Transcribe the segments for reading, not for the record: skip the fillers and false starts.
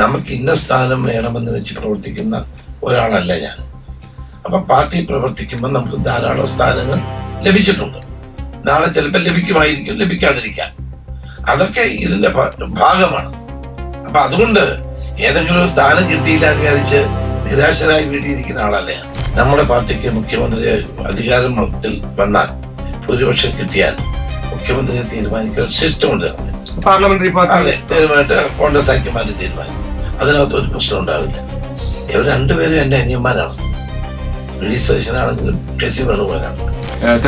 നമുക്ക് ഇന്ന സ്ഥാനം വേണമെന്ന് വെച്ച് പ്രവർത്തിക്കുന്ന ഒരാളല്ല ഞാൻ. അപ്പൊ പാർട്ടി പ്രവർത്തിക്കുമ്പോൾ നമുക്ക് ധാരാളം സ്ഥാനങ്ങൾ ലഭിച്ചിട്ടുണ്ട്. നാളെ ചിലപ്പോൾ ലഭിക്കുമായിരിക്കും, ലഭിക്കാതിരിക്കാം. അതൊക്കെ ഇതിന്റെ ഭാഗമാണ്. അപ്പൊ അതുകൊണ്ട് ഏതെങ്കിലും ഒരു സ്ഥാനം കിട്ടിയില്ല എന്ന് വിചാരിച്ച് നിരാശരായി വീട്ടിയിരിക്കുന്ന ആളല്ല. നമ്മുടെ പാർട്ടിക്ക് മുഖ്യമന്ത്രി അധികാരത്തിൽ വന്നാൽ, ഭൂരിപക്ഷം കിട്ടിയാൽ മുഖ്യമന്ത്രിയെ തീരുമാനിക്കാൻ സിസ്റ്റം ഉണ്ട്. പാർലമെന്ററി അതെ, തീരുമാനിട്ട് കോൺഗ്രസ് ആക്കിമാര് തീരുമാനിക്കും. അതിനകത്ത് ഒരു പ്രശ്നം ഉണ്ടാവില്ല. ഇവർ രണ്ടുപേരും എന്റെ അനിയന്മാരാണ്. V സതീശനാണെങ്കിലും K C. വേണുഗോപാലാണ്.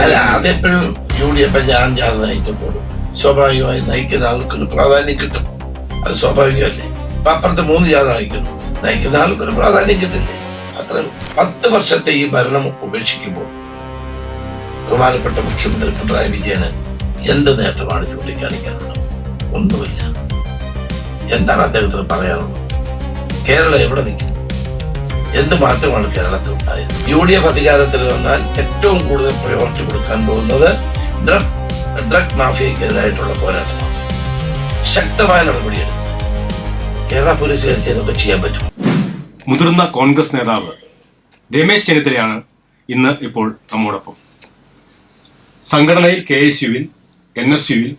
അല്ല, അതെപ്പോഴും UDF ഞാൻ ജാഥ നയിച്ചപ്പോൾ സ്വാഭാവികമായി നയിക്കുന്ന ആൾക്കൊരു പ്രാധാന്യം കിട്ടും. അത് സ്വാഭാവികമല്ലേ. ഇപ്പൊ അപ്പുറത്ത് 3 ജാഥ നയിക്കുന്നു, നയിക്കുന്ന ആൾക്കൊരു പ്രാധാന്യം കിട്ടില്ലേ? അത്ര 10 വർഷത്തെ ഈ ഭരണം ഉപേക്ഷിക്കുമ്പോൾ ബഹുമാനപ്പെട്ട മുഖ്യമന്ത്രി പിണറായി വിജയന് എന്ത് നേട്ടമാണ് ചൂണ്ടിക്കാണിക്കാനുള്ളത്? ഒന്നുമില്ല. എന്താണ് അദ്ദേഹത്തിന് പറയാനുള്ളത്? കേരളം എവിടെ നിൽക്കുന്നു? എന്ത് മാറ്റമാണ് കേരളത്തിൽ ഉണ്ടായത്? UDF അധികാരത്തിൽ വന്നാൽ ഏറ്റവും കൂടുതൽ പ്രയോറിറ്റി കൊടുക്കാൻ പോകുന്നത് ഡ്രഗ് മാഫിയക്കെതിരായിട്ടുള്ള പോരാട്ടമാണ്. ശക്തമായ നടപടിയെടുക്കും. കേരള പോലീസ് ഇതൊക്കെ ചെയ്യാൻ പറ്റും. മുതിർന്ന കോൺഗ്രസ് നേതാവ് രമേശ് ചെന്നിത്തലയാണ് ഇന്ന് ഇപ്പോൾ നമ്മോടൊപ്പം. സംഘടനയിൽ KSUവിൽ, NSUവിൽ,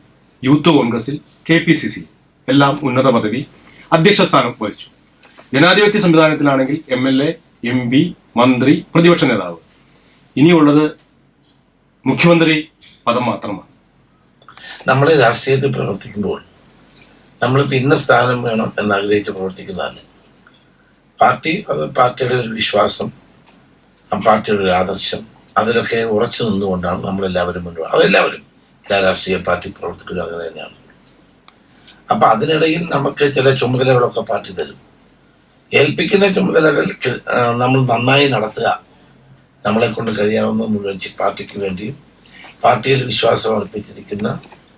യൂത്ത് കോൺഗ്രസിൽ, KPCC എല്ലാം ഉന്നത പദവി, അധ്യക്ഷ സ്ഥാനം വഹിച്ചു. ജനാധിപത്യ സംവിധാനത്തിലാണെങ്കിൽ MLA, MP, മന്ത്രി, പ്രതിപക്ഷ നേതാവ്. ഇനിയുള്ളത് മുഖ്യമന്ത്രി പദം മാത്രമാണ്. നമ്മൾ രാഷ്ട്രീയത്തിൽ പ്രവർത്തിക്കുമ്പോൾ നമ്മൾ ഇന്ന സ്ഥാനം വേണം എന്നാഗ്രഹിച്ച് പ്രവർത്തിക്കുന്നതല്ല. പാർട്ടി, അത് പാർട്ടിയുടെ ഒരു വിശ്വാസം, ആ പാർട്ടിയുടെ ഒരു ആദർശം, അതിലൊക്കെ ഉറച്ചു നിന്നുകൊണ്ടാണ് നമ്മളെല്ലാവരും മുന്നോട്ട്. അതെല്ലാവരും, എല്ലാ രാഷ്ട്രീയ പാർട്ടി പ്രവർത്തകരും അങ്ങനെ തന്നെയാണ്. അപ്പം അതിനിടയിൽ നമുക്ക് ചില ചുമതലകളൊക്കെ പാർട്ടി തരും. ഏൽപ്പിക്കുന്ന ചുമതലകൾ നമ്മൾ നന്നായി നടത്തുക, നമ്മളെ കൊണ്ട് കഴിയാവുന്ന മുഴുവൻ പാർട്ടിക്ക് വേണ്ടിയും പാർട്ടിയിൽ വിശ്വാസം അർപ്പിച്ചിരിക്കുന്ന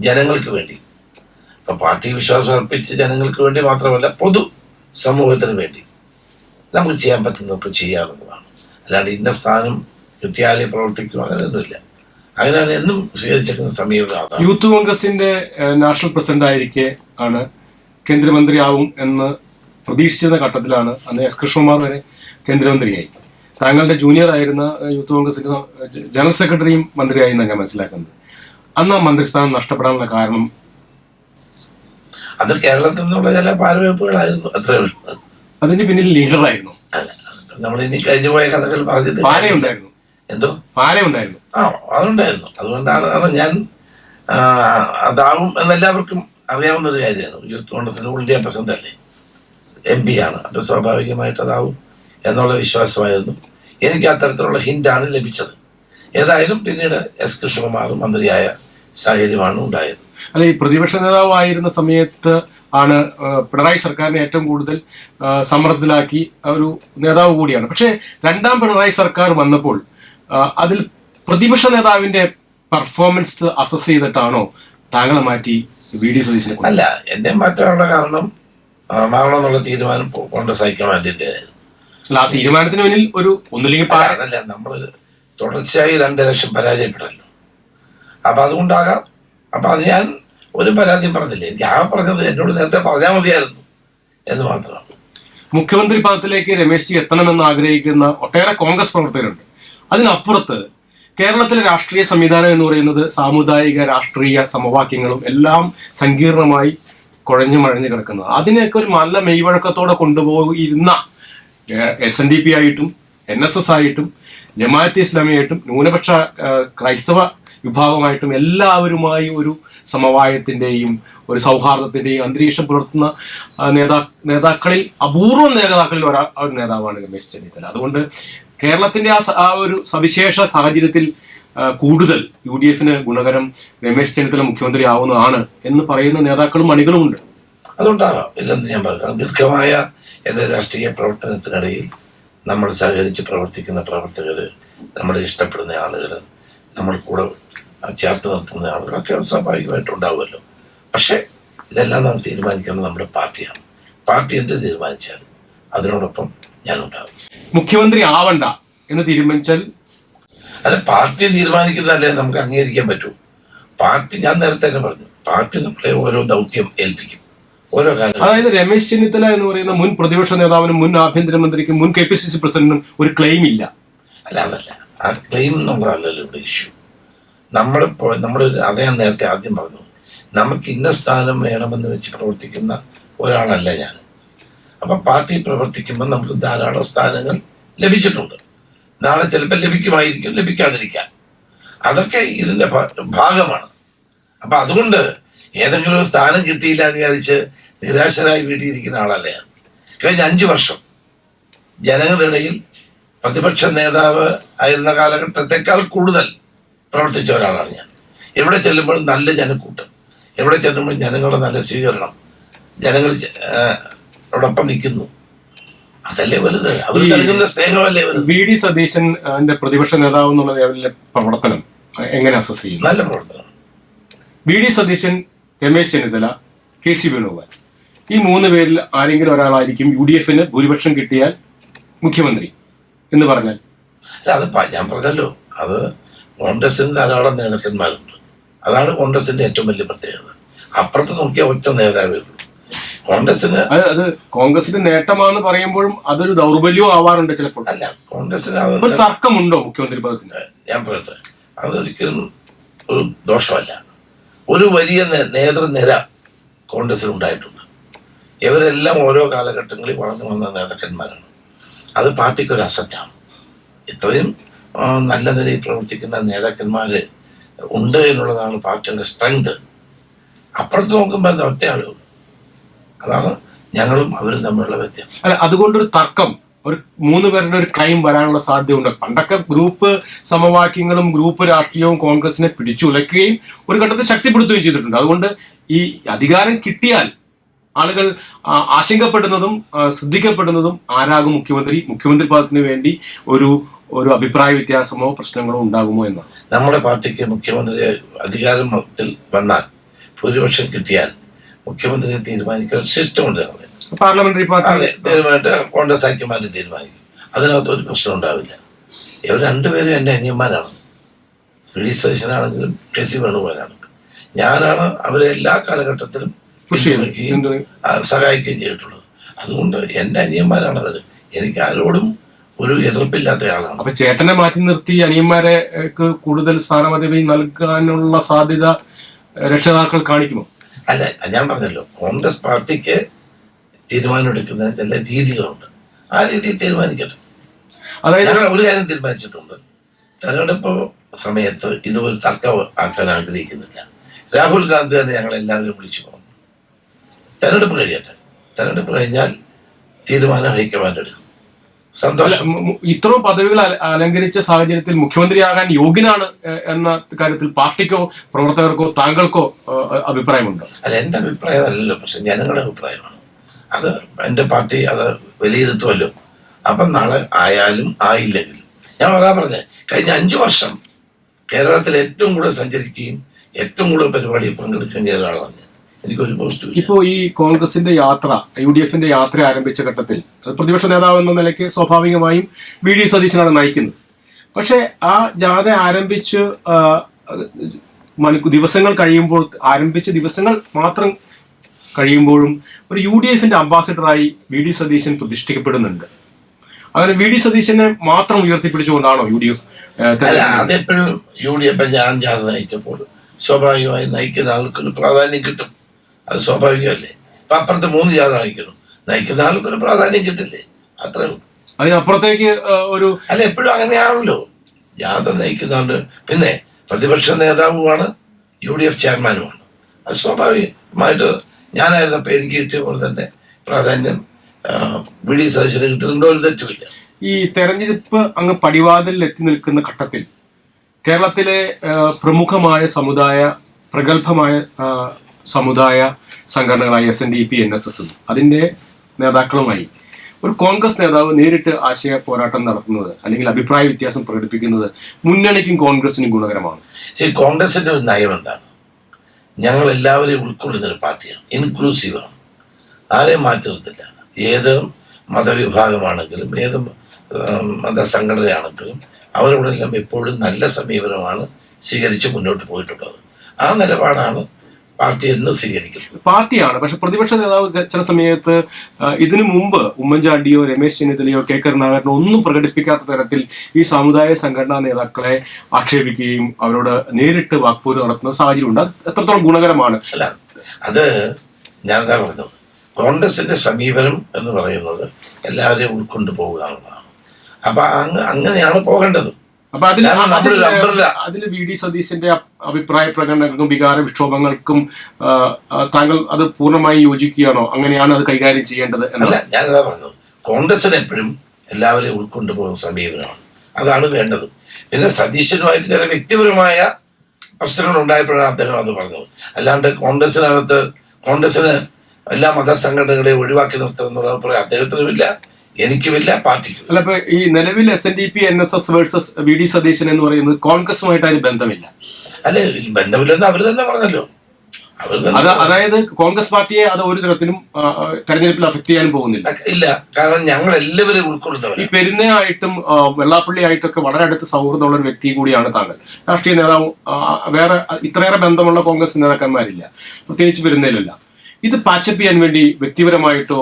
ജനങ്ങൾക്ക് വേണ്ടിയും. അപ്പം പാർട്ടി വിശ്വാസം അർപ്പിച്ച ജനങ്ങൾക്ക് വേണ്ടി മാത്രമല്ല, പൊതു സമൂഹത്തിന് വേണ്ടി നമുക്ക് ചെയ്യാൻ പറ്റുന്നതൊക്കെ ചെയ്യാവുന്നതാണ്. അല്ലാണ്ട് ഇന്ന സ്ഥാനം കിട്ടിയാലേ പ്രവർത്തിക്കും അങ്ങനെയൊന്നുമില്ല. അങ്ങനെയാണ് എന്നും സ്വീകരിച്ചിരിക്കുന്ന സമീപനം. യൂത്ത് കോൺഗ്രസിന്റെ നാഷണൽ പ്രസിഡന്റ് ആയിരിക്കെ ആണ് കേന്ദ്രമന്ത്രിയാവും എന്ന് പ്രതീക്ഷിച്ചിരുന്ന ഘട്ടത്തിലാണ് അന്ന് S. കൃഷ്ണകുമാർ വരെ കേന്ദ്രമന്ത്രിയായി. താങ്കളുടെ ജൂനിയർ ആയിരുന്ന യൂത്ത് കോൺഗ്രസിന്റെ ജനറൽ സെക്രട്ടറിയും മന്ത്രിയായി എന്നാണ് ഞാൻ മനസ്സിലാക്കുന്നത്. അന്ന് ആ മന്ത്രിസ്ഥാനം നഷ്ടപ്പെടാനുള്ള കാരണം? അത് കേരളത്തിൽ നിന്നുള്ള ചില പാരവെപ്പുകളായിരുന്നു, അത്രേ ഉള്ളൂ. അതിന്റെ പിന്നിൽ ലീഡറായിരുന്നു. അല്ല, നമ്മൾ ഇനി കഴിഞ്ഞു പോയ കഥകൾ പറഞ്ഞിട്ട് പാലയുണ്ടായിരുന്നു. എന്തോ പാലയുണ്ടായിരുന്നു. അതുണ്ടായിരുന്നു. അതുകൊണ്ടാണ് ഞാൻ അതാവും എന്നെല്ലാവർക്കും അറിയാവുന്ന ഒരു കാര്യമാണ്. യൂത്ത് കോൺഗ്രസിന്റെ ഓൾ ഇന്ത്യ പ്രസിഡന്റ് അല്ലേ, MP ആണ്. അപ്പോൾ സ്വാഭാവികമായിട്ട് അതാവും എന്നുള്ള വിശ്വാസമായിരുന്നു. എനിക്ക് അത്തരത്തിലുള്ള ഹിന്റാണ് ലഭിച്ചത്. ഏതായാലും പിന്നീട് S. കൃഷ്ണകുമാർ മന്ത്രിയായ സാഹചര്യമാണ് ഉണ്ടായത്. അല്ല, ഈ പ്രതിപക്ഷ നേതാവായിരുന്ന സമയത്ത് ആണ് പിണറായി സർക്കാരിനെ ഏറ്റവും കൂടുതൽ സമ്മർദ്ദത്തിലാക്കി ഒരു നേതാവ് കൂടിയാണ്. പക്ഷേ രണ്ടാം പിണറായി സർക്കാർ വന്നപ്പോൾ അതിൽ പ്രതിപക്ഷ നേതാവിന്റെ പെർഫോമൻസ് അസസ് ചെയ്തിട്ടാണോ താങ്കളെ മാറ്റി VD സതീശനെ? അല്ല, എന്നെ മാറ്റാനുള്ള കാരണം മാറണമെന്നുള്ള തീരുമാനം കോൺഗ്രസ് ഹൈക്കമാൻഡിൻ്റെതായിരുന്നു. അല്ല, ആ തീരുമാനത്തിന് പിന്നിൽ ഒരു ഒന്നില്ലെങ്കിൽ അതല്ല, നമ്മൾ തുടർച്ചയായി 2 ഇലക്ഷൻ പരാജയപ്പെടല്ലോ. അപ്പം അതുകൊണ്ടാകാം. അപ്പം അത് ഞാൻ ഒരു പരാതിയും പറഞ്ഞില്ലേ. ഞാൻ പറഞ്ഞത് എന്നോട് നേരത്തെ പറഞ്ഞാൽ മതിയായിരുന്നു എന്ന് മാത്രമാണ്. മുഖ്യമന്ത്രി പദത്തിലേക്ക് രമേശ് ജി എത്തണമെന്ന് ആഗ്രഹിക്കുന്ന ഒട്ടേറെ കോൺഗ്രസ് പ്രവർത്തകരുണ്ട്. അതിനപ്പുറത്ത് കേരളത്തിലെ രാഷ്ട്രീയ സംവിധാനം എന്ന് പറയുന്നത് സാമുദായിക രാഷ്ട്രീയ സമവാക്യങ്ങളും എല്ലാം സങ്കീർണമായി കുഴഞ്ഞു മഴഞ്ഞു കിടക്കുന്നത്. അതിനെയൊക്കെ ഒരു നല്ല മെയ്വഴക്കത്തോടെ കൊണ്ടുപോയിരുന്ന SNDP ആയിട്ടും NSS ആയിട്ടും ജമാഅത്തെ ഇസ്ലാമിയായിട്ടും ന്യൂനപക്ഷ ക്രൈസ്തവ വിഭാഗമായിട്ടും എല്ലാവരുമായി ഒരു സമവായത്തിന്റെയും ഒരു സൗഹാർദ്ദത്തിന്റെയും അന്തരീക്ഷം പുലർത്തുന്ന നേതാക്കളിൽ അപൂർവം നേതാക്കളിൽ ഒരു നേതാവാണ് രമേശ് ചെന്നിത്തല. അതുകൊണ്ട് കേരളത്തിന്റെ ആ ഒരു സവിശേഷ സാഹചര്യത്തിൽ കൂടുതൽ UDFന് ഗുണകരം രമേശ് ചെന്നിത്തല മുഖ്യമന്ത്രി ആവുന്നതാണ് എന്ന് പറയുന്ന നേതാക്കളും അണികളുമുണ്ട്. അതുകൊണ്ടാകാം ഇല്ലെന്ന് ഞാൻ പറഞ്ഞു. ദീർഘമായ എൻ്റെ രാഷ്ട്രീയ പ്രവർത്തനത്തിനിടയിൽ നമ്മൾ സഹകരിച്ച് പ്രവർത്തിക്കുന്ന പ്രവർത്തകർ, നമ്മളെ ഇഷ്ടപ്പെടുന്ന ആളുകൾ, നമ്മൾ കൂടെ ചേർത്ത് നിർത്തുന്ന ആളുകളൊക്കെ സ്വാഭാവികമായിട്ടും ഉണ്ടാവുമല്ലോ. പക്ഷേ ഇതെല്ലാം നമ്മൾ തീരുമാനിക്കേണ്ടത് നമ്മുടെ പാർട്ടിയാണ്. പാർട്ടി എന്ത് തീരുമാനിച്ചാലും അതിനോടൊപ്പം ഞാനുണ്ടാവും. മുഖ്യമന്ത്രി ആവണ്ട എന്ന് തീരുമാനിച്ചാൽ അല്ല, പാർട്ടി തീരുമാനിക്കുന്നതല്ലേ നമുക്ക് അംഗീകരിക്കാൻ പറ്റൂ. പാർട്ടി, ഞാൻ നേരത്തെ തന്നെ പറഞ്ഞു, പാർട്ടി നമ്മളെ ഓരോ ദൗത്യം ഏൽപ്പിക്കും. ഓരോ കാലം. അതായത് രമേശ് ചെന്നിത്തല എന്ന് പറയുന്ന മുൻ പ്രതിപക്ഷ നേതാവിനും മുൻ ആഭ്യന്തരമന്ത്രിക്കും മുൻ KPCC പ്രസിഡന്റിനും ഒരു ക്ലെയിം ഇല്ല. അതല്ല, ആ ക്ലെയിം നമ്മളല്ലല്ലോ ഇവിടെ ഇഷ്യൂ. നമ്മുടെ അതേ നേരത്തെ ആദ്യം പറഞ്ഞു, നമുക്ക് ഇന്ന സ്ഥാനം വേണമെന്ന് വെച്ച് പ്രവർത്തിക്കുന്ന ഒരാളല്ല ഞാൻ. അപ്പം പാർട്ടി പ്രവർത്തിക്കുമ്പോൾ നമുക്ക് ധാരാളം സ്ഥാനങ്ങൾ ലഭിച്ചിട്ടുണ്ട്. നാളെ ചിലപ്പോൾ ലഭിക്കുമായിരിക്കും, ലഭിക്കാതിരിക്കാം. അതൊക്കെ ഇതിൻ്റെ ഭാഗമാണ്. അപ്പം അതുകൊണ്ട് ഏതെങ്കിലും ഒരു സ്ഥാനം കിട്ടിയില്ല എന്ന് വിചാരിച്ച് നിരാശരായി വീട്ടിയിരിക്കുന്ന ആളല്ല ഞാൻ. കഴിഞ്ഞ 5 വർഷം ജനങ്ങളുടെ ഇടയിൽ പ്രതിപക്ഷ നേതാവ് ആയിരുന്ന കാലഘട്ടത്തെക്കാൾ കൂടുതൽ പ്രവർത്തിച്ച ഒരാളാണ് ഞാൻ. എവിടെ ചെല്ലുമ്പോഴും നല്ല ജനക്കൂട്ടം, എവിടെ ചെല്ലുമ്പോഴും ജനങ്ങളുടെ നല്ല സ്വീകരണം, ജനങ്ങൾ ഓടൊപ്പം നിൽക്കുന്നു. അതല്ലേ വലുത്, അവർ നൽകുന്ന സ്നേഹമല്ലേ വലുത്. VD സതീശൻ പ്രതിപക്ഷ നേതാവ് എന്നുള്ള ലെവലിലെ പ്രവർത്തനം എങ്ങനെ അസസ് ചെയ്യും? നല്ല പ്രവർത്തനം. VD സതീശൻ, രമേശ് ചെന്നിത്തല, KC വേണുഗോപാൽ, ഈ 3 പേരിൽ ആരെങ്കിലും ഒരാളായിരിക്കും UDFന് ഭൂരിപക്ഷം കിട്ടിയാൽ മുഖ്യമന്ത്രി എന്ന് പറഞ്ഞാൽ. അത് ഞാൻ പറഞ്ഞല്ലോ, അത് കോൺഗ്രസിന് ധാരാളം നേതാക്കന്മാരുണ്ട്. അതാണ് കോൺഗ്രസിന്റെ ഏറ്റവും വലിയ പ്രത്യേകത. അപ്പുറത്ത് നോക്കിയ ഒറ്റ നേതാവേ ഉള്ളൂ കോൺഗ്രസിന്. അത് കോൺഗ്രസിന് നേട്ടമാണെന്ന് പറയുമ്പോഴും അതൊരു ദൗർബല്യവും ആവാറുണ്ട് ചിലപ്പോൾ. അല്ല, കോൺഗ്രസിന് ഒരു തർക്കമുണ്ടോ മുഖ്യമന്ത്രി പദത്തിന്? ഞാൻ പറയട്ടെ, അതൊരിക്കലും ഒരു ദോഷമല്ല. ഒരു വലിയ നേതൃനിര കോൺഗ്രസിൽ ഉണ്ടായിട്ടുണ്ട്. ഇവരെല്ലാം ഓരോ കാലഘട്ടങ്ങളിൽ വളർന്നു വന്ന നേതാക്കന്മാരാണ്. അത് പാർട്ടിക്കൊരു അസറ്റാണ്. ഇത്രയും നല്ല നിലയിൽ പ്രവർത്തിക്കുന്ന നേതാക്കന്മാർ ഉണ്ട് എന്നുള്ളതാണ് പാർട്ടിയുടെ സ്ട്രെങ്ത്. അപ്പുറത്ത് നോക്കുമ്പോൾ അത് ഒറ്റയാളേ ഉള്ളൂ. അതാണ് ഞങ്ങളും അവരും തമ്മിലുള്ള വ്യത്യാസം. അല്ല, അതുകൊണ്ടൊരു തർക്കം, ഒരു 3 പേരുടെ ഒരു ക്ലൈം വരാനുള്ള സാധ്യതയുണ്ട്. പണ്ടൊക്കെ ഗ്രൂപ്പ് സമവാക്യങ്ങളും ഗ്രൂപ്പ് രാഷ്ട്രീയവും കോൺഗ്രസിനെ പിടിച്ചുലയ്ക്കുകയും ഒരു ഘട്ടത്തിൽ ശക്തിപ്പെടുത്തുകയും ചെയ്തിട്ടുണ്ട്. അതുകൊണ്ട് ഈ അധികാരം കിട്ടിയാൽ ആളുകൾ ആശങ്കപ്പെടുന്നതും ശ്രദ്ധിക്കപ്പെടുന്നതും ആരാകും മുഖ്യമന്ത്രി പദത്തിന് വേണ്ടി ഒരു അഭിപ്രായ വ്യത്യാസമോ പ്രശ്നങ്ങളോ ഉണ്ടാകുമോ എന്നാണ്. നമ്മുടെ പാർട്ടിക്ക് മുഖ്യമന്ത്രി അധികാരത്തിൽ വന്നാൽ, ഭൂരിപക്ഷം കിട്ടിയാൽ മുഖ്യമന്ത്രിയെ തീരുമാനിക്കാൻ സിസ്റ്റം ഉണ്ട്. പാർലമെന്ററി പാർട്ടി അതെ, തീരുമാനിട്ട് കോൺഗ്രസ് ഹൈക്കമാൻഡ് തീരുമാനിക്കും. അതിനകത്ത് ഒരു പ്രശ്നം ഉണ്ടാവില്ല. ഇവർ 2 പേരും എൻ്റെ അനിയന്മാരാണ്. VD സതീശനാണെങ്കിലും KC വേണുഗോപാലാണെങ്കിലും. ഞാനാണ് അവരെ എല്ലാ കാലഘട്ടത്തിലും സഹായിക്കുകയും ചെയ്തിട്ടുള്ളത്. അതുകൊണ്ട് എൻ്റെ അനിയന്മാരാണ് അവർ. എനിക്ക് ആരോടും ഒരു എതിർപ്പില്ലാത്ത ആളാണ്. അപ്പൊ ചേട്ടനെ മാറ്റി നിർത്തി അനിയന്മാരെ കൂടുതൽ സ്ഥാനപദവി നൽകാനുള്ള സാധ്യത രക്ഷിതാക്കൾ കാണിക്കുമോ? അല്ല, ഞാൻ പറഞ്ഞല്ലോ, കോൺഗ്രസ് പാർട്ടിക്ക് തീരുമാനമെടുക്കുന്നതിന് ചില രീതികളുണ്ട്. ആ രീതിയിൽ തീരുമാനിക്കട്ടെ. അതായത് ഞങ്ങൾ ഒരു കാര്യം തീരുമാനിച്ചിട്ടുണ്ട്. തെരഞ്ഞെടുപ്പ് സമയത്ത് ഇതുപോലെ തർക്കം ആക്കാൻ ആഗ്രഹിക്കുന്നില്ല. രാഹുൽ ഗാന്ധി തന്നെ ഞങ്ങളെല്ലാവരും വിളിച്ചു പറഞ്ഞു, തെരഞ്ഞെടുപ്പ് കഴിയട്ടെ, തെരഞ്ഞെടുപ്പ് കഴിഞ്ഞാൽ തീരുമാനം ഹൈക്കമാൻഡ് എടുക്കും. സന്തോഷം. ഇത്രയും പദവികൾ അലങ്കരിച്ച സാഹചര്യത്തിൽ മുഖ്യമന്ത്രിയാകാൻ യോഗ്യനാണ് എന്ന കാര്യത്തിൽ പാർട്ടിക്കോ പ്രവർത്തകർക്കോ താങ്കൾക്കോ അഭിപ്രായമുണ്ടോ? അല്ല, എൻ്റെ അഭിപ്രായം അല്ലല്ലോ, പക്ഷെ ജനങ്ങളുടെ അഭിപ്രായമാണ്. അത് എൻ്റെ പാർട്ടി അത് വിലയിരുത്തുമല്ലോ. അപ്പം നാളെ ആയാലും ആയില്ലെങ്കിലും ഞാൻ അതാ പറഞ്ഞത്, കഴിഞ്ഞ 5 വർഷം കേരളത്തിൽ ഏറ്റവും കൂടുതൽ സഞ്ചരിക്കുകയും ഏറ്റവും കൂടുതൽ പരിപാടിയിൽ പങ്കെടുക്കുകയും ചെയ്ത ഒരാളാണ് ഞാൻ. എനിക്കൊരു പോസ്റ്റ്. ഇപ്പോൾ ഈ കോൺഗ്രസിന്റെ യാത്ര, UDFന്റെ യാത്ര ആരംഭിച്ച ഘട്ടത്തിൽ പ്രതിപക്ഷ നേതാവ് എന്ന നിലയ്ക്ക് സ്വാഭാവികമായും VD സതീശനാണ് നയിക്കുന്നത്. പക്ഷെ ആ ജാഥ ആരംഭിച്ച് ദിവസങ്ങൾ കഴിയുമ്പോൾ, ആരംഭിച്ച ദിവസങ്ങൾ മാത്രം കഴിയുമ്പോഴും ഒരു UDFന്റെ അംബാസിഡറായി VD സതീശൻ പ്രതിഷ്ഠിക്കപ്പെടുന്നുണ്ട്. അങ്ങനെ VD സതീശനെ മാത്രം ഉയർത്തിപ്പിടിച്ചുകൊണ്ടാണോ UDF? അല്ല, അതെപ്പോഴും UDF ഞാൻ ജാഥ നയിച്ചപ്പോൾ സ്വാഭാവികമായി നയിക്കുന്ന ആൾക്കൊരു പ്രാധാന്യം കിട്ടും. അത് സ്വാഭാവികമല്ലേ. ഇപ്പൊ അപ്പുറത്ത് 3 ജാഥ നയിക്കുന്ന ആൾക്കൊരു പ്രാധാന്യം കിട്ടില്ലേ, അത്രേ ഉള്ളൂ. അതിനപ്പുറത്തേക്ക് ഒരു അല്ല, എപ്പോഴും അങ്ങനെയാണല്ലോ. ജാഥ നയിക്കുന്ന ആളുടെ പിന്നെ പ്രതിപക്ഷ നേതാവുമാണ്, UDF ചെയർമാനുമാണ്. അത് സ്വാഭാവികമായിട്ട് ഞാനായിരുന്നപ്പോൾ എനിക്ക് കിട്ടിയ പോലെ തന്നെ പ്രാധാന്യം VD സതീശന് കിട്ടുന്നുണ്ടോ, ഒരു തെറ്റുമില്ല. ഈ തെരഞ്ഞെടുപ്പ് അങ്ങ് പടിവാതിലിൽ എത്തി നിൽക്കുന്ന ഘട്ടത്തിൽ കേരളത്തിലെ പ്രമുഖമായ പ്രഗത്ഭമായ സമുദായ സംഘടനകളായ SNDP, NSS അതിന്റെ നേതാക്കളുമായി ഒരു കോൺഗ്രസ് നേതാവ് നേരിട്ട് ആശയ പോരാട്ടം നടത്തുന്നത് അല്ലെങ്കിൽ അഭിപ്രായ വ്യത്യാസം പ്രകടിപ്പിക്കുന്നത് മുന്നണിക്കും കോൺഗ്രസിനും ഗുണകരമാണ്. ശരി, കോൺഗ്രസിന്റെ ഒരു നയം എന്താണ്? ഞങ്ങൾ എല്ലാവരെയും ഉൾക്കൊള്ളുന്നൊരു പാർട്ടിയാണ്, ഇൻക്ലൂസീവാണ്, ആരെയും മാറ്റി നിർത്തില്ല. ഏത് മതവിഭാഗമാണെങ്കിലും ഏത് മതസംഘടനയാണെങ്കിലും അവരോടെല്ലാം എപ്പോഴും നല്ല സമീപനമാണ് സ്വീകരിച്ച് മുന്നോട്ട് പോയിട്ടുള്ളത്. ആ നിലപാടാണ് പാർട്ടി എന്ന് സ്വീകരിക്കും. പാർട്ടിയാണ്. പക്ഷെ പ്രതിപക്ഷ നേതാവ് ചില സമയത്ത് ഇതിനു മുമ്പ് ഉമ്മൻചാണ്ടിയോ രമേശ് ചെന്നിത്തലയോ കെ കരുണാകരനോ ഒന്നും പ്രകടിപ്പിക്കാത്ത തരത്തിൽ ഈ സാമുദായിക സംഘടനാ നേതാക്കളെ ആക്ഷേപിക്കുകയും അവരോട് നേരിട്ട് വാക്പോര് നടത്തുന്ന സാഹചര്യമുണ്ട്. അത് എത്രത്തോളം ഗുണകരമാണ്? അല്ല, അത് ഞാനെന്താ പറഞ്ഞത്, കോൺഗ്രസിന്റെ സമീപനം എന്ന് പറയുന്നത് എല്ലാവരെയും ഉൾക്കൊണ്ടു പോകുക എന്നുള്ളതാണ്. അപ്പൊ അങ്ങനെയാണ് പോകേണ്ടത്. അപ്പൊ അതിൽ വി ഡി സതീശന്റെ അഭിപ്രായ പ്രകടനങ്ങൾക്കും വികാര വിക്ഷോഭങ്ങൾക്കും താങ്കൾ അത് പൂർണ്ണമായി യോജിക്കുകയാണോ? അങ്ങനെയാണ് അത് കൈകാര്യം ചെയ്യേണ്ടത്? അല്ല, ഞാനതാ പറഞ്ഞത്, കോൺഗ്രസിന് എപ്പോഴും എല്ലാവരെയും ഉൾക്കൊണ്ടു പോകുന്ന സമീപനമാണ്, അതാണ് വേണ്ടത്. പിന്നെ സതീശനുമായിട്ട് ചില വ്യക്തിപരമായ പ്രശ്നങ്ങൾ ഉണ്ടായപ്പോഴാണ് അദ്ദേഹം അത് പറഞ്ഞത്. അല്ലാണ്ട് കോൺഗ്രസിന് എല്ലാ മതസംഘടനകളെയും ഒഴിവാക്കി നിർത്തുന്നുള്ള അഭിപ്രായം അദ്ദേഹത്തിനുമില്ല, എനിക്കുമില്ല, പാർട്ടിക്കും. അല്ല, ഇപ്പൊ ഈ നിലവിൽ SNDP NSS versus V D Satheesan എന്ന് പറയുന്നത് കോൺഗ്രസുമായിട്ട് അതിന് ബന്ധമില്ല. അല്ലെ, ബന്ധമില്ലെന്ന് അവർ തന്നെ പറഞ്ഞല്ലോ. അതായത് കോൺഗ്രസ് പാർട്ടിയെ അത് ഒരു തരത്തിലും തെരഞ്ഞെടുപ്പിൽ അഫക്ട് ചെയ്യാനും പോകുന്നില്ല. ഇല്ല, കാരണം ഞങ്ങൾ എല്ലാവരും ഉൾക്കൊള്ളുന്നവർ. ഈ പെരുന്നയായിട്ടും വെള്ളാപ്പള്ളി ആയിട്ടൊക്കെ വളരെ അടുത്ത് സൗഹൃദമുള്ള ഒരു വ്യക്തി കൂടിയാണ് താങ്കൾ. രാഷ്ട്രീയ നേതാവ് വേറെ ഇത്രയേറെ ബന്ധമുള്ള കോൺഗ്രസ് നേതാക്കന്മാരില്ല, പ്രത്യേകിച്ച് പെരുന്നയിലല്ല. ഇത് പാച്ചപ്പ് ചെയ്യാൻ വേണ്ടി വ്യക്തിപരമായിട്ടോ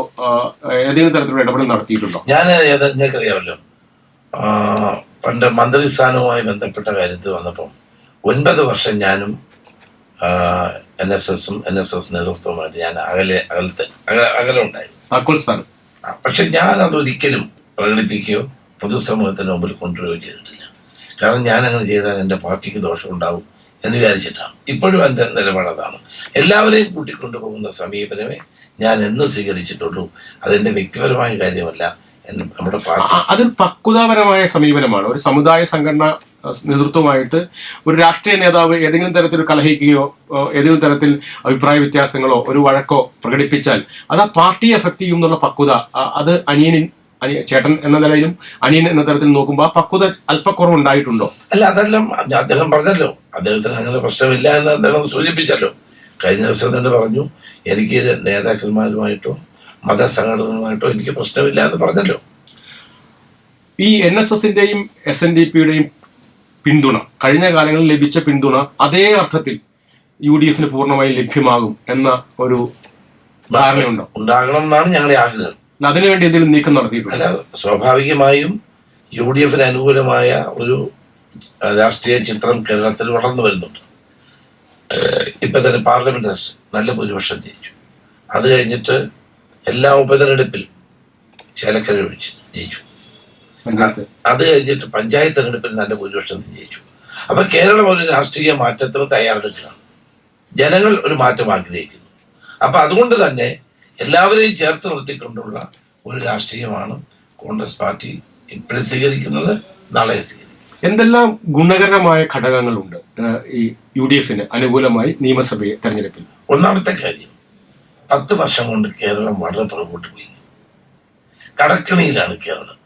ഏതെങ്കിലും തരത്തിലുള്ള ഇടപെടൽ നടത്തിയിട്ടുണ്ടോ? നിങ്ങൾക്കറിയാമല്ലോ, പണ്ട് മന്ത്രിസ്ഥാനവുമായി ബന്ധപ്പെട്ട കാര്യത്തിൽ വന്നപ്പം 9 വർഷം ഞാനും NSS നേതൃത്വമായിട്ട് ഞാൻ അകലുണ്ടായി. പക്ഷെ ഞാൻ അതൊരിക്കലും പ്രകടിപ്പിക്കുകയോ പൊതുസമൂഹത്തിന് മുമ്പിൽ കൊണ്ടുവരികയോ ചെയ്തിട്ടില്ല. കാരണം ഞാൻ അങ്ങനെ ചെയ്താൽ എൻ്റെ പാർട്ടിക്ക് ദോഷം ഉണ്ടാവും എന്ന് വിചാരിച്ചിട്ടാണ്. ഇപ്പോഴും എൻ്റെ നിലപാടതാണ്. എല്ലാവരെയും കൂട്ടിക്കൊണ്ടുപോകുന്ന സമീപനമേ ഞാൻ എന്ന് സ്വീകരിച്ചിട്ടുള്ളൂ. അതെന്റെ വ്യക്തിപരമായ കാര്യമല്ല, നമ്മുടെ പാർട്ടി. അതൊരു പക്വതാപരമായ സമീപനമാണ്. ഒരു സമുദായ സംഘടന നേതൃത്വമായിട്ട് ഒരു രാഷ്ട്രീയ നേതാവ് ഏതെങ്കിലും തരത്തിൽ കലഹിക്കുകയോ ഏതെങ്കിലും തരത്തിൽ അഭിപ്രായ വ്യത്യാസങ്ങളോ ഒരു വഴക്കോ പ്രകടിപ്പിച്ചാൽ അത് ആ പാർട്ടിയെ എഫക്ട് ചെയ്യും എന്നുള്ള പക്വത, അത് ചേട്ടൻ എന്ന നിലയിലും അനിയൻ എന്ന തരത്തിൽ നോക്കുമ്പോൾ ആ പക്വത അല്പക്കുറവ് ഉണ്ടായിട്ടുണ്ടോ? അല്ല, അതെല്ലാം അദ്ദേഹം പറഞ്ഞല്ലോ, അദ്ദേഹത്തിന് അങ്ങനെ പ്രശ്നമില്ല എന്ന് അദ്ദേഹം സൂചിപ്പിച്ചല്ലോ. കഴിഞ്ഞ ദിവസം തന്നെ പറഞ്ഞു, എനിക്ക് നേതാക്കന്മാരുമായിട്ടോ മതസംഘടനകളുമായിട്ടോ എനിക്ക് പ്രശ്നമില്ല എന്ന് പറഞ്ഞല്ലോ. ഈ NSSന്റെയും SNDPയുടെയും പിന്തുണ, കഴിഞ്ഞ കാലങ്ങളിൽ ലഭിച്ച പിന്തുണ അതേ അർത്ഥത്തിൽ UDFന് പൂർണ്ണമായും ലഭ്യമാകും എന്ന ഒരു ധാരണയുണ്ടോ? ഉണ്ടാകണം എന്നാണ് ഞങ്ങളുടെ ആഗ്രഹം. അതിനുവേണ്ടി എന്തെങ്കിലും നീക്കം നടത്തിയിട്ടുണ്ട്? അല്ല, സ്വാഭാവികമായും UDFന് അനുകൂലമായ ഒരു രാഷ്ട്രീയ ചിത്രം കേരളത്തിൽ വളർന്നു വരുന്നുണ്ട്. ഇപ്പൊ തന്നെ പാർലമെന്റ് നല്ല ഭൂരിപക്ഷം ജയിച്ചു. അത് കഴിഞ്ഞിട്ട് എല്ലാ ഉപതെരഞ്ഞെടുപ്പിലും ചേലക്കര ഒഴിച്ച് ജയിച്ചു. അത് കഴിഞ്ഞിട്ട് പഞ്ചായത്ത് തെരഞ്ഞെടുപ്പിൽ നല്ല ഭൂരിപക്ഷത്തിൽ ജയിച്ചു. അപ്പൊ കേരളം ഒരു രാഷ്ട്രീയ മാറ്റത്തിന് തയ്യാറെടുക്കുകയാണ്. ജനങ്ങൾ ഒരു മാറ്റം ആഗ്രഹിക്കുന്നു. അപ്പൊ അതുകൊണ്ട് തന്നെ എല്ലാവരെയും ചേർത്ത് നിർത്തിക്കൊണ്ടുള്ള ഒരു രാഷ്ട്രീയമാണ് കോൺഗ്രസ് പാർട്ടി ഇപ്പോഴും സ്വീകരിക്കുന്നത്, നാളെ സ്വീകരിക്കും. എന്തെല്ലാം ഗുണകരമായ ഘടകങ്ങളുണ്ട് ഈ UDFന് അനുകൂലമായി നിയമസഭയെ തെരഞ്ഞെടുപ്പിൽ? ഒന്നാമത്തെ കാര്യം, 10 വർഷം കൊണ്ട് കേരളം വളരെ പുറകോട്ട് പോയി. കടക്കിണിയിലാണ് കേരളം.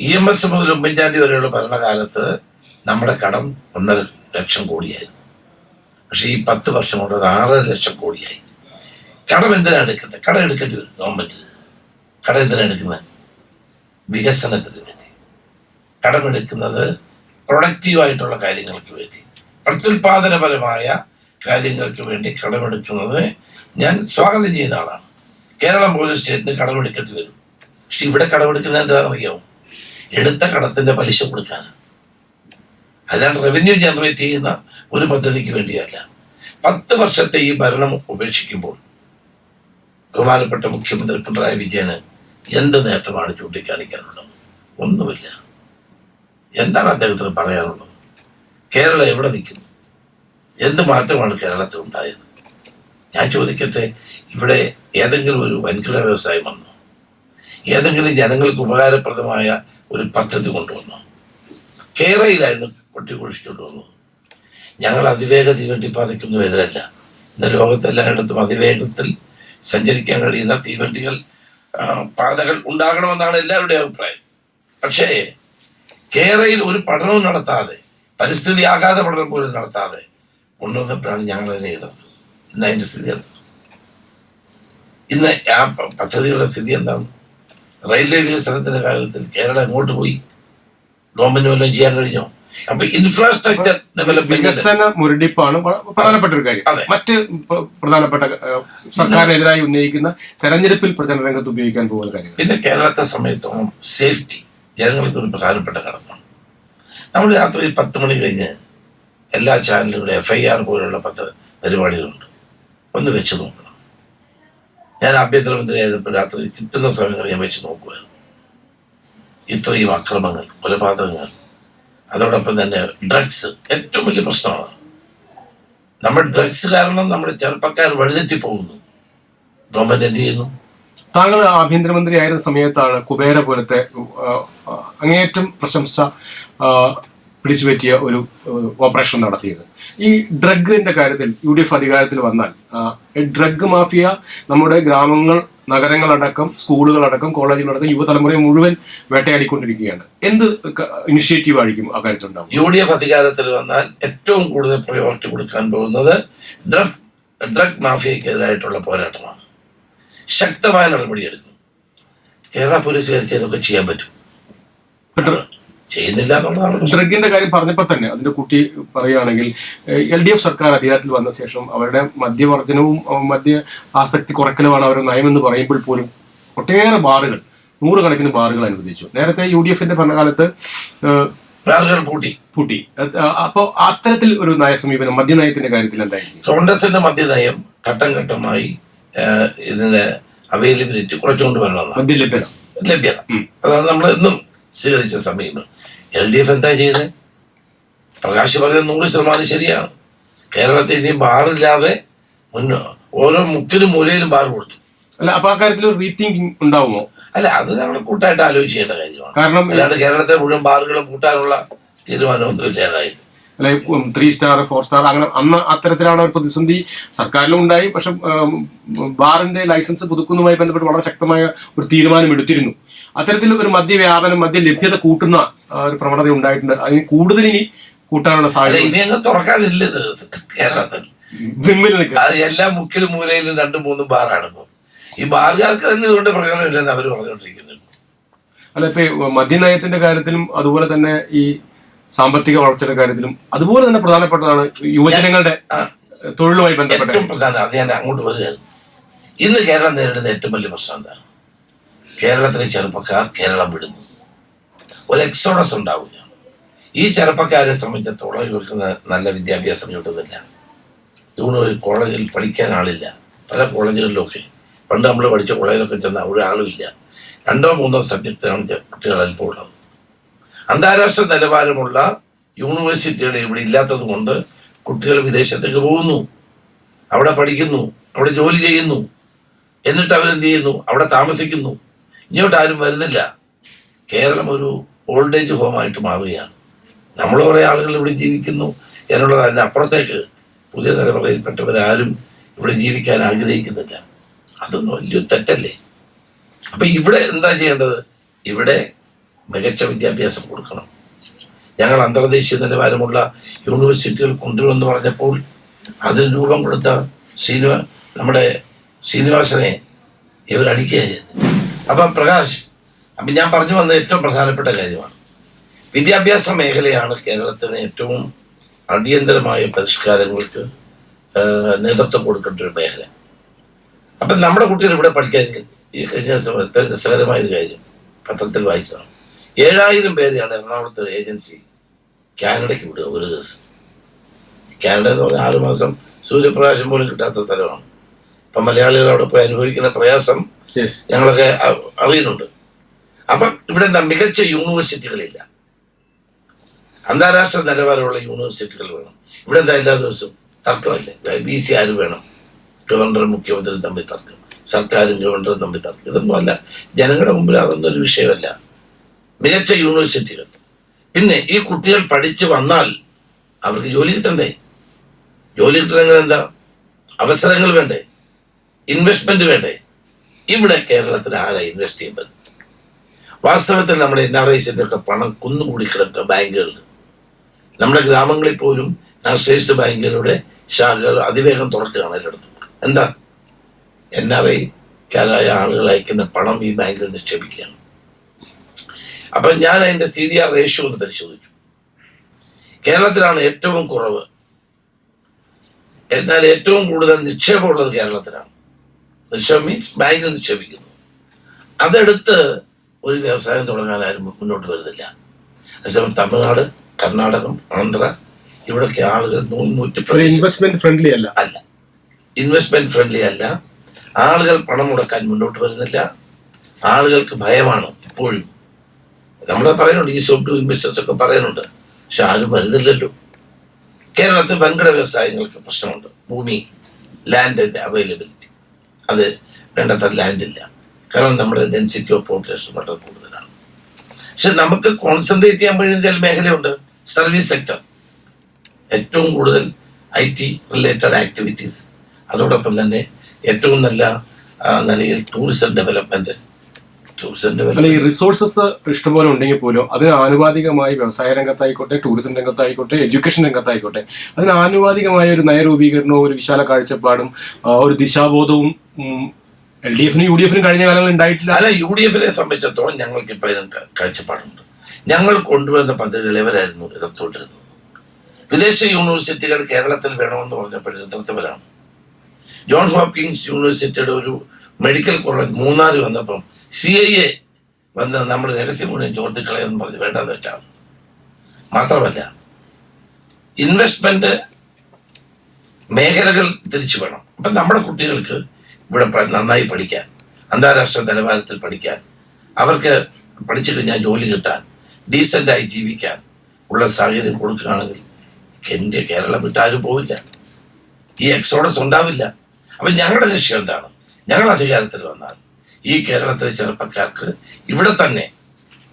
EMS മുതൽ ഉമ്മൻചാണ്ടി വരെയുള്ള ഭരണകാലത്ത് നമ്മുടെ കടം 1.5 ലക്ഷം കോടിയായിരുന്നു. പക്ഷെ ഈ 10 വർഷം കൊണ്ട് 6 ലക്ഷം കോടിയായി. കടം എന്തിനാണ് എടുക്കേണ്ടത്? കടം എടുക്കേണ്ടി വരും ഗവൺമെന്റ്. കടം എന്തിനാണ് എടുക്കുന്നത്? വികസനത്തിന് വേണ്ടി. കടമെടുക്കുന്നത് പ്രൊഡക്റ്റീവായിട്ടുള്ള കാര്യങ്ങൾക്ക് വേണ്ടി, പ്രത്യുൽപാദനപരമായ കാര്യങ്ങൾക്ക് വേണ്ടി കടമെടുക്കുന്നത് ഞാൻ സ്വാഗതം ചെയ്യുന്ന ആളാണ്. കേരളം പോലീസ് സ്റ്റേറ്റിന് കടമെടുക്കേണ്ടി വരും. പക്ഷെ ഇവിടെ കടമെടുക്കുന്നത് എന്താണെന്നറിയാമോ? എടുത്ത കടത്തിന്റെ പലിശ കൊടുക്കാനാണ്, അല്ലാണ്ട് റവന്യൂ ജനറേറ്റ് ചെയ്യുന്ന ഒരു പദ്ധതിക്ക് വേണ്ടിയല്ല. 10 വർഷത്തെ ഈ ഭരണം ഉപേക്ഷിക്കുമ്പോൾ ബഹുമാനപ്പെട്ട മുഖ്യമന്ത്രി പിണറായി വിജയന് എന്ത് നേട്ടമാണ് ചൂണ്ടിക്കാണിക്കാനുള്ളത്? ഒന്നുമില്ല. എന്താണ് അദ്ദേഹത്തിന് പറയാനുള്ളത്? കേരളം എവിടെ നിൽക്കുന്നു? എന്ത് മാറ്റമാണ് കേരളത്തിൽ ഉണ്ടായത്? ഞാൻ ചോദിക്കട്ടെ, ഇവിടെ ഏതെങ്കിലും ഒരു വൻകിട വ്യവസായം വന്നോ? ഏതെങ്കിലും ജനങ്ങൾക്ക് ഉപകാരപ്രദമായ ഒരു പദ്ധതി കൊണ്ടുവന്നോ? കേരളയിലായിരുന്നു കൊട്ടിക്കുഴിച്ചുകൊണ്ട് വന്നത്. ഞങ്ങൾ അതിവേഗ തീവണ്ടിപ്പാതയ്ക്കൊന്നും എതിരല്ല. ഇന്ന് ലോകത്തെല്ലായിടത്തും അതിവേഗത്തിൽ സഞ്ചരിക്കാൻ കഴിയുന്ന തീവണ്ടികൾ, പാതകൾ ഉണ്ടാകണമെന്നാണ് എല്ലാവരുടെയും അഭിപ്രായം. പക്ഷേ കേരളയിൽ ഒരു പഠനവും നടത്താതെ, പരിസ്ഥിതി ആഘാത പഠനം പോലും നടത്താതെ കൊണ്ടുവന്നപ്പോഴാണ് ഞങ്ങൾ അതിനെ എതിർത്തത്. ഇന്ന് അതിൻ്റെ സ്ഥിതി എന്താണ്? ഇന്ന് ആ പദ്ധതിയുടെ സ്ഥിതി എന്താണ്? റെയിൽവേ വികസനത്തിന്റെ കാര്യത്തിൽ കേരളം എങ്ങോട്ട് പോയി? ഗവൺമെന്റ് വല്ലതും ചെയ്യാൻ കഴിഞ്ഞോ? അപ്പൊ ഇൻഫ്രാസ്ട്രക്ചർ ഡെവലപ്മെന്റ് വികസന മുരടിപ്പാണ് പ്രധാനപ്പെട്ട ഒരു കാര്യം. മറ്റ് പ്രധാനപ്പെട്ട സർക്കാരിനെതിരായി ഉന്നയിക്കുന്ന തെരഞ്ഞെടുപ്പിൽ പ്രചരണ രംഗത്ത് ഉപയോഗിക്കാൻ പോകുന്ന കാര്യം. പിന്നെ കേരളത്തെ സംബന്ധിച്ചോളം സേഫ്റ്റി ജനങ്ങൾക്ക് ഒരു പ്രധാനപ്പെട്ട ഘടകമാണ്. നമ്മൾ രാത്രി 10 മണി കഴിഞ്ഞ് എല്ലാ ചാനലുകളും FIR പോലുള്ള 10 പരിപാടികളുണ്ട്. ഒന്ന് വെച്ച് നോക്കണം. ഞാൻ ആഭ്യന്തരമന്ത്രി ആയിരുന്നപ്പോൾ രാത്രി കിട്ടുന്ന സമയങ്ങൾ ഞാൻ വെച്ച് നോക്കുമായിരുന്നു. ഇത്രയും അക്രമങ്ങൾ, കൊലപാതകങ്ങൾ, അതോടൊപ്പം തന്നെ ഡ്രഗ്സ് ഏറ്റവും വലിയ പ്രശ്നമാണ്. നമ്മൾ ഡ്രഗ്സ് കാരണം നമ്മുടെ ചെറുപ്പക്കാർ വഴിതെറ്റി പോകുന്നു. ഗവൺമെന്റ് എന്ത് ചെയ്യുന്നു? താങ്കൾ ആഭ്യന്തരമന്ത്രി ആയിരുന്ന സമയത്താണ് കുബേര പോലത്തെ അങ്ങേയറ്റം പ്രശംസ പിടിച്ചു പറ്റിയ ഒരു ഓപ്പറേഷൻ നടത്തിയത്. ഈ ഡ്രഗിന്റെ കാര്യത്തിൽ UDF അധികാരത്തിൽ വന്നാൽ ഡ്രഗ് മാഫിയ നമ്മുടെ ഗ്രാമങ്ങൾ, നഗരങ്ങളടക്കം, സ്കൂളുകളടക്കം, കോളേജുകളടക്കം യുവതലമുറയെ മുഴുവൻ വേട്ടയാടിക്കൊണ്ടിരിക്കുകയാണ്. എന്ത് ഇനിഷ്യേറ്റീവ് ആയിരിക്കും ആ കാര്യത്തിലുണ്ടാവും? UDF അധികാരത്തിൽ വന്നാൽ ഏറ്റവും കൂടുതൽ പ്രയോറിറ്റി കൊടുക്കാൻ പോകുന്നത് ഡ്രഗ് മാഫിയക്കെതിരായിട്ടുള്ള പോരാട്ടമാണ്. ശക്തമായ നടപടിയെടുക്കും. കേരള പോലീസ് വിചാരിച്ച് ഇതൊക്കെ ചെയ്യാൻ പറ്റും, ചെയ്യുന്നില്ല എന്നുള്ളതാണ്. ഡ്രഗിന്റെ കാര്യം പറഞ്ഞപ്പോൾ തന്നെ അതിന്റെ കുട്ടി പറയുകയാണെങ്കിൽ LDF സർക്കാർ അധികാരത്തിൽ വന്ന ശേഷം അവരുടെ മദ്യവർജനവും മദ്യ ആസക്തി കുറയ്ക്കലുമാണ് അവരുടെ നയമെന്ന് പറയുമ്പോൾ പോലും ഒട്ടേറെ ബാറുകൾ, 100 കണക്കിന് ബാറുകൾ അനുവദിച്ചു. നേരത്തെ UDFന്റെ ഭരണകാലത്ത് ബാറുകൾ പൂട്ടി. അപ്പോൾ അത്തരത്തിൽ ഒരു നയസമീപനം മദ്യനയത്തിന്റെ കാര്യത്തിൽ എന്തായിരിക്കും? കോൺഗ്രസിന്റെ മദ്യനയം ഘട്ടം ഘട്ടമായി ഇതിന്റെ അവൈലബിലിറ്റി കുറച്ചുകൊണ്ട് വരണം, ലഭ്യത. അതാണ് നമ്മൾ എന്നും സ്വീകരിച്ച സമീപനം. LDF എന്താ ചെയ്തത്? പ്രകാശ് പറയുന്നത് 100% ശരിയാണ്. കേരളത്തിൽ ഇനി ബാറില്ലാതെ ഓരോ മുക്കിലും മൂലയിലും ബാർ കൊടുത്തു. അല്ല, അപ്പൊ ആ കാര്യത്തിൽ ഒരു റീതിങ്കിങ് ഉണ്ടാവുമോ? അല്ല, അത് നമ്മൾ കൂട്ടായിട്ട് ആലോചിക്കേണ്ട കാര്യമാണ്. കാരണം അല്ലാണ്ട് കേരളത്തെ മുഴുവൻ ബാറുകളും കൂട്ടാനുള്ള തീരുമാനമൊന്നും ഇല്ലാതായിരുന്നു. അല്ലെ 3 സ്റ്റാർ 4 സ്റ്റാർ അങ്ങനെ അന്ന് അത്തരത്തിലാണ് ഒരു പ്രതിസന്ധി സർക്കാരിലും ഉണ്ടായി. പക്ഷെ ബാറിന്റെ ലൈസൻസ് പുതുക്കുന്നതുമായി ബന്ധപ്പെട്ട് വളരെ ശക്തമായ ഒരു തീരുമാനം എടുത്തിരുന്നു. അത്തരത്തിൽ ഒരു മദ്യവ്യാപനം, മദ്യ ലഭ്യത കൂട്ടുന്ന ഒരു പ്രവണത ഉണ്ടായിട്ടുണ്ട്. അതിന് കൂടുതൽ ഇനി കൂട്ടാനുള്ള സാധ്യത ഇനി അങ്ങ് തുറക്കാനില്ല കേരളത്തിൽ. അത് എല്ലാ മുക്കിലും മൂലയിലും 2-3 ബാറാണ് ഇപ്പോൾ. ഈ ബാറുകാർക്ക് തന്നെ ഇതുകൊണ്ട് പ്രയോജനമില്ലെന്ന് അവർ പറഞ്ഞുകൊണ്ടിരിക്കുന്നുണ്ട്. അല്ല, ഇപ്പൊ മദ്യനയത്തിന്റെ കാര്യത്തിലും അതുപോലെ തന്നെ ഈ സാമ്പത്തിക വളർച്ചയുടെ കാര്യത്തിലും അതുപോലെ തന്നെ പ്രധാനപ്പെട്ടതാണ് യുവജനങ്ങളുടെ തൊഴിലുമായി ബന്ധപ്പെട്ട ഏറ്റവും പ്രധാനം. അത് ഞാൻ അങ്ങോട്ട് വരികയായിരുന്നു. ഇന്ന് കേരളം നേരിടുന്ന ഏറ്റവും വലിയ പ്രശ്നം എന്താണ്? കേരളത്തിലെ ചെറുപ്പക്കാർ കേരളം വിടുന്നു. ഒരു എക്സോഡസ് ഉണ്ടാവില്ല. ഈ ചെറുപ്പക്കാരെ സംബന്ധിച്ചിടത്തോളം ഇവർക്ക് നല്ല വിദ്യാഭ്യാസം കിട്ടുന്നില്ല. കോളേജിൽ പഠിക്കാൻ ആളില്ല. പല കോളേജുകളിലൊക്കെ പണ്ട് നമ്മൾ പഠിച്ച കോളേജിലൊക്കെ ചെന്നാൽ ഒരാളും ഇല്ല. 2-3 സബ്ജക്റ്റാണ് കുട്ടികൾ ഇപ്പോൾ ഉള്ളത്. അന്താരാഷ്ട്ര നിലവാരമുള്ള യൂണിവേഴ്സിറ്റികൾ ഇവിടെ ഇല്ലാത്തത് കൊണ്ട് കുട്ടികൾ വിദേശത്തേക്ക് പോകുന്നു, അവിടെ പഠിക്കുന്നു, അവിടെ ജോലി ചെയ്യുന്നു. എന്നിട്ട് അവരെന്ത് ചെയ്യുന്നു? അവിടെ താമസിക്കുന്നു. ഇങ്ങോട്ട് ആരും വരുന്നില്ല. കേരളം ഒരു ഓൾഡ് ഏജ് ഹോമായിട്ട് മാറുകയാണ്. നമ്മൾ കുറേ ആളുകൾ ഇവിടെ ജീവിക്കുന്നു എന്നുള്ളതല്ല, അപ്പുറത്തേക്ക് പുതിയ തലമുറയിൽപ്പെട്ടവരാരും ഇവിടെ ജീവിക്കാൻ ആഗ്രഹിക്കുന്നില്ല. അതൊന്നും വലിയൊരു തെറ്റല്ലേ? അപ്പം ഇവിടെ എന്താ ചെയ്യേണ്ടത്? ഇവിടെ മികച്ച വിദ്യാഭ്യാസം കൊടുക്കണം. ഞങ്ങൾ അന്തർദേശീയ നിലവാരമുള്ള യൂണിവേഴ്സിറ്റികൾ കൊണ്ടുവരുമെന്ന് പറഞ്ഞപ്പോൾ അതിന് രൂപം കൊടുത്ത നമ്മുടെ ശ്രീനിവാസനെ ഇവരടിക്കുകയാണ് ചെയ്തത്. അപ്പം പ്രകാശ്, അപ്പം ഞാൻ പറഞ്ഞു വന്ന ഏറ്റവും പ്രധാനപ്പെട്ട കാര്യമാണ് വിദ്യാഭ്യാസ മേഖലയാണ് കേരളത്തിന് ഏറ്റവും അടിയന്തരമായ പരിഷ്കാരങ്ങൾക്ക് നേതൃത്വം കൊടുക്കേണ്ട ഒരു മേഖല. അപ്പം നമ്മുടെ കുട്ടികൾ ഇവിടെ പഠിക്കാൻ ഈ കഴിഞ്ഞ ദിവസം രസകരമായൊരു കാര്യം പത്രത്തിൽ വായിച്ചതാണ്. 7000 പേരെയാണ് എറണാകുളത്തെ ഒരു ഏജൻസി കാനഡയ്ക്ക് വിടുക ഒരു ദിവസം. കാനഡ എന്ന് പറഞ്ഞാൽ 6 മാസം സൂര്യപ്രകാശം പോലും കിട്ടാത്ത സ്ഥലമാണ്. ഇപ്പം മലയാളികൾ അവിടെ പോയി അനുഭവിക്കുന്ന പ്രയാസം ഞങ്ങളൊക്കെ അറിയുന്നുണ്ട്. അപ്പം ഇവിടെ എന്താ, മികച്ച യൂണിവേഴ്സിറ്റികളില്ല. അന്താരാഷ്ട്ര നിലവാരമുള്ള യൂണിവേഴ്സിറ്റികൾ വേണം. ഇവിടെ എന്താ എല്ലാ ദിവസവും തർക്കമല്ലേ? VC ആര് വേണം? ഗവർണറും മുഖ്യമന്ത്രിയും തമ്മിൽ തർക്കം, സർക്കാരും ഗവർണറും തമ്മിൽ തർക്കം. ഇതൊന്നുമല്ല, ജനങ്ങളുടെ മുമ്പിൽ അതൊന്നും ഒരു വിഷയമല്ല. മികച്ച യൂണിവേഴ്സിറ്റികൾ. പിന്നെ ഈ കുട്ടികൾ പഠിച്ച് വന്നാൽ അവർക്ക് ജോലി കിട്ടണ്ടേ? ജോലി കിട്ടണമെങ്കിൽ എന്താ? അവസരങ്ങൾ വേണ്ടേ? ഇൻവെസ്റ്റ്മെന്റ് വേണ്ടേ? ഇവിടെ കേരളത്തിൽ ആരാ ഇൻവെസ്റ്റ് ചെയ്യുന്നത്? വാസ്തവത്തിൽ നമ്മുടെ NRIസിന്റെ ഒക്കെ പണം കുന്നുകൂടി കിടക്കുക ബാങ്കുകളിൽ. നമ്മുടെ ഗ്രാമങ്ങളിൽ പോലും നാഷണലൈസ്ഡ് ബാങ്കുകളുടെ ശാഖകൾ അതിവേഗം തുറക്കുകയാണ് എല്ലായിടത്തും. എന്താ? NRIക്കാരായ ആളുകൾ അയക്കുന്ന പണം ഈ ബാങ്കിൽ നിക്ഷേപിക്കുകയാണ്. അപ്പം ഞാൻ അതിൻ്റെ CDR റേഷ്യോ ഒന്ന് പരിശോധിച്ചു. കേരളത്തിലാണ് ഏറ്റവും കുറവ്. എന്നാൽ ഏറ്റവും കൂടുതൽ നിക്ഷേപമുള്ളത് കേരളത്തിലാണ്. നിക്ഷേപം മീൻസ് ബാങ്കിൽ നിക്ഷേപിക്കുന്നു. അതെടുത്ത് ഒരു വ്യവസായം തുടങ്ങാൻ ആരും മുന്നോട്ട് വരുന്നില്ല. അതേസമയം തമിഴ്നാട്, കർണാടകം, ആന്ധ്ര ഇവിടൊക്കെ ആളുകൾ ഇൻവെസ്റ്റ്മെന്റ് ഫ്രണ്ട്ലി അല്ല. ഇൻവെസ്റ്റ്മെന്റ് ഫ്രണ്ട്ലി അല്ല. ആളുകൾ പണം മുടക്കാൻ മുന്നോട്ട് വരുന്നില്ല. ആളുകൾക്ക് ഭയമാണ് ഇപ്പോഴും. നമ്മളെ പറയുന്നുണ്ട്, ഈ സോപ്പ് ടു ഇൻവെസ്റ്റേഴ്സ് ഒക്കെ പറയുന്നുണ്ട്, പക്ഷെ ആരും വരുന്നില്ലല്ലോ. കേരളത്തിൽ വൻകിട വ്യവസായങ്ങൾക്ക് പ്രശ്നമുണ്ട്. ഭൂമി, ലാൻഡിന്റെ അവൈലബിലിറ്റി, അത് വേണ്ടത്ര ലാൻഡില്ല. കാരണം നമ്മുടെ ഡെൻസിറ്റി ഓഫ് പോപ്പുലേഷൻ വളരെ കൂടുതലാണ്. പക്ഷെ നമുക്ക് കോൺസെൻട്രേറ്റ് ചെയ്യാൻ കഴിയുന്ന മേഖലയുണ്ട്. സർവീസ് സെക്ടർ, ഏറ്റവും കൂടുതൽ IT റിലേറ്റഡ് ആക്ടിവിറ്റീസ്. അതോടൊപ്പം തന്നെ ഏറ്റവും നല്ല നിലയിൽ ടൂറിസം ഡെവലപ്മെന്റ്. ഈ റിസോഴ്സസ് ഇഷ്ടംപോലെ ഉണ്ടെങ്കിൽ പോലും അതിന് ആനുപാതികമായി വ്യവസായ രംഗത്തായിക്കോട്ടെ, ടൂറിസം രംഗത്തായിക്കോട്ടെ, എഡ്യൂക്കേഷൻ രംഗത്തായിക്കോട്ടെ, അതിന് ആനുപാതികമായ ഒരു നയരൂപീകരണവും ഒരു വിശാല കാഴ്ചപ്പാടും ഒരു ദിശാബോധവും LDFനും UDFനും കഴിഞ്ഞ കാലങ്ങളിൽ ഉണ്ടായിട്ടില്ല. അല്ല, UDFനെ സംബന്ധിച്ചിടത്തോളം ഞങ്ങൾക്ക് ഇപ്പൊ ഇതിന് കാഴ്ചപ്പാടുണ്ട്. ഞങ്ങൾ കൊണ്ടുവരുന്ന പദ്ധതികൾ ഇവരായിരുന്നു എതിർത്തുകൊണ്ടിരുന്നത്. വിദേശ യൂണിവേഴ്സിറ്റികൾ കേരളത്തിൽ വേണമെന്ന് പറഞ്ഞപ്പോൾ എതിർത്തവരാണ്. ജോൺ ഹോപ്കിൻസ് യൂണിവേഴ്സിറ്റിയുടെ ഒരു മെഡിക്കൽ കോളേജ് മൂന്നാറിൽ വന്നപ്പം CIA വന്ന് നമ്മൾ രഹസ്യം മുഴുവൻ ചോർത്തിക്കളയെന്ന് പറഞ്ഞ് വേണ്ടെന്ന് വെച്ചാണ്. മാത്രമല്ല, ഇൻവെസ്റ്റ്മെന്റ് മേഖലകൾ തിരിച്ചു വേണം. അപ്പം നമ്മുടെ കുട്ടികൾക്ക് ഇവിടെ നന്നായി പഠിക്കാൻ, അന്താരാഷ്ട്ര നിലവാരത്തിൽ പഠിക്കാൻ, അവർക്ക് പഠിച്ചു കഴിഞ്ഞാൽ ജോലി കിട്ടാൻ, ഡീസൻ്റായി ജീവിക്കാൻ ഉള്ള സാഹചര്യം കൊടുക്കുകയാണെങ്കിൽ കേരളം വിട്ടാരും പോവില്ല. ഈ എക്സോഡസ് ഉണ്ടാവില്ല. അപ്പം ഞങ്ങളുടെ ലക്ഷ്യം എന്താണ്? ഞങ്ങൾ അധികാരത്തിൽ വന്നാൽ ഈ കേരളത്തിലെ ചെറുപ്പക്കാർക്ക് ഇവിടെ തന്നെ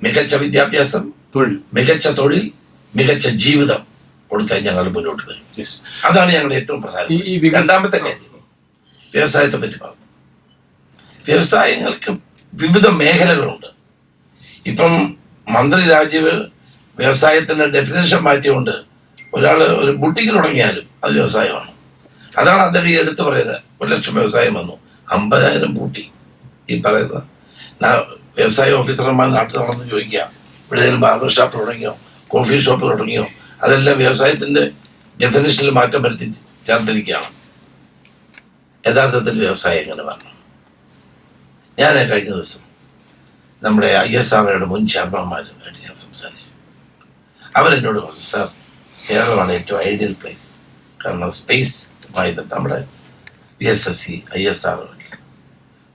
മികച്ച വിദ്യാഭ്യാസം, മികച്ച തൊഴിൽ, മികച്ച ജീവിതം കൊടുക്കാൻ ഞങ്ങൾ മുന്നോട്ട് വരും. അതാണ് ഞങ്ങളുടെ ഏറ്റവും പ്രധാനം. രണ്ടാമത്തെ കാര്യം, വ്യവസായത്തെ പറ്റി പറഞ്ഞു. വ്യവസായങ്ങൾക്ക് വിവിധ മേഖലകളുണ്ട്. ഇപ്പം മന്ത്രി രാജീവ് വ്യവസായത്തിന്റെ ഡെഫിനേഷൻ മാറ്റിക്കൊണ്ട് ഒരാൾ ഒരു ബുട്ടിക്ക് തുടങ്ങിയാലും അത് വ്യവസായമാണ്. അതാണ് അദ്ദേഹം ഈ എടുത്തു പറയുന്നത്. 1 ലക്ഷം വ്യവസായം വന്നു, 50,000 പൂട്ടി. ഈ പറയുന്നത് വ്യവസായ ഓഫീസർമാർ നാട്ടിൽ നടന്ന് ചോദിക്കുക, ഇവിടെ ബാർബർ ഷോപ്പ് തുടങ്ങിയോ, കോഫി ഷോപ്പ് തുടങ്ങിയോ? അതെല്ലാം വ്യവസായത്തിന്റെ ഡെഫിനേഷനിൽ മാറ്റം വരുത്തി ചേർത്തിരിക്കുകയാണ്. യഥാർത്ഥത്തിൽ വ്യവസായം എങ്ങനെ പറഞ്ഞു? ഞാൻ കഴിഞ്ഞ ദിവസം നമ്മുടെ ISROയുടെ മുൻ ചെയർമാൻമാരുമായിട്ട് ഞാൻ സംസാരിച്ചു. അവരെന്നോട് പറഞ്ഞു, സാർ, കേരളമാണ് ഏറ്റവും ഐഡിയൽ പ്ലേസ്. കാരണം സ്പേസുമായി നമ്മുടെ VSSC, ISRO.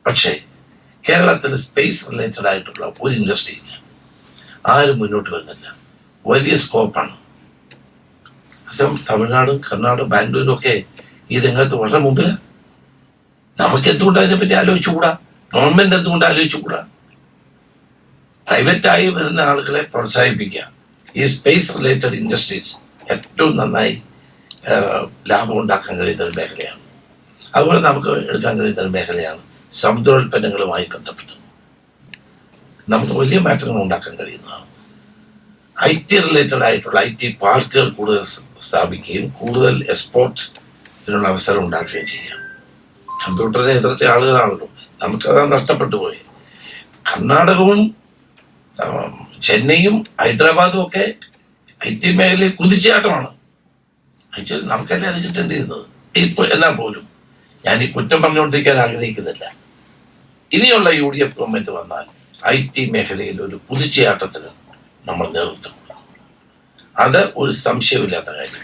പക്ഷേ കേരളത്തിൽ സ്പേസ് റിലേറ്റഡ് ആയിട്ടുള്ള ഒരു ഇൻഡസ്ട്രി ഇല്ല. ആരും മുന്നോട്ട് വരുന്നില്ല. വലിയ സ്കോപ്പാണ്. അതേസമയം തമിഴ്നാടും കർണാടകം, ബാംഗ്ലൂരും ഒക്കെ ഈ രംഗത്ത് വളരെ മുമ്പിലാണ്. നമുക്ക് എന്തുകൊണ്ട് അതിനെപ്പറ്റി ആലോചിച്ചുകൂടാ? ഗവൺമെന്റ് എന്തുകൊണ്ട് ആലോചിച്ചുകൂടാ? പ്രൈവറ്റായി വരുന്ന ആളുകളെ പ്രോത്സാഹിപ്പിക്കുക. ഈ സ്പേസ് റിലേറ്റഡ് ഇൻഡസ്ട്രീസ് ഏറ്റവും നന്നായി ലാഭം ഉണ്ടാക്കാൻ കഴിയുന്ന ഒരു മേഖലയാണ്. അതുപോലെ നമുക്ക് എടുക്കാൻ കഴിയുന്ന ഒരു മേഖലയാണ് സമുദ്രോൽപ്പന്നങ്ങളുമായി ബന്ധപ്പെട്ട് നമുക്ക് വലിയ മാറ്റങ്ങൾ ഉണ്ടാക്കാൻ കഴിയുന്നതാണ്. IT റിലേറ്റഡ് ആയിട്ടുള്ള IT പാർക്കുകൾ കൂടുതൽ സ്ഥാപിക്കുകയും കൂടുതൽ എക്സ്പോർട്ടിനുള്ള അവസരം ഉണ്ടാക്കുകയും ചെയ്യാം. കമ്പ്യൂട്ടറിനെ എതിർച്ച ആളുകളാണല്ലോ, നമുക്കത് നഷ്ടപ്പെട്ടു പോയി. കർണാടകവും ചെന്നൈയും ഹൈദരാബാദും ഒക്കെ IT മേഖലയിൽ കുതിച്ചാട്ടമാണ്. ആക്ച്വലി നമുക്കല്ലേ അത് കിട്ടേണ്ടിയിരുന്നത്. ഇപ്പോൾ എന്നാൽ പോലും ഞാൻ ഈ കുറ്റം പറഞ്ഞുകൊണ്ടിരിക്കാൻ ആഗ്രഹിക്കുന്നില്ല. ഇനിയുള്ള UDF ഗവൺമെന്റ് വന്നാൽ IT മേഖലയിൽ ഒരു കുതിച്ചാട്ടത്തിന് നമ്മൾ നേതൃത്വം കൊടുക്കും. അത് ഒരു സംശയമില്ലാത്ത കാര്യം.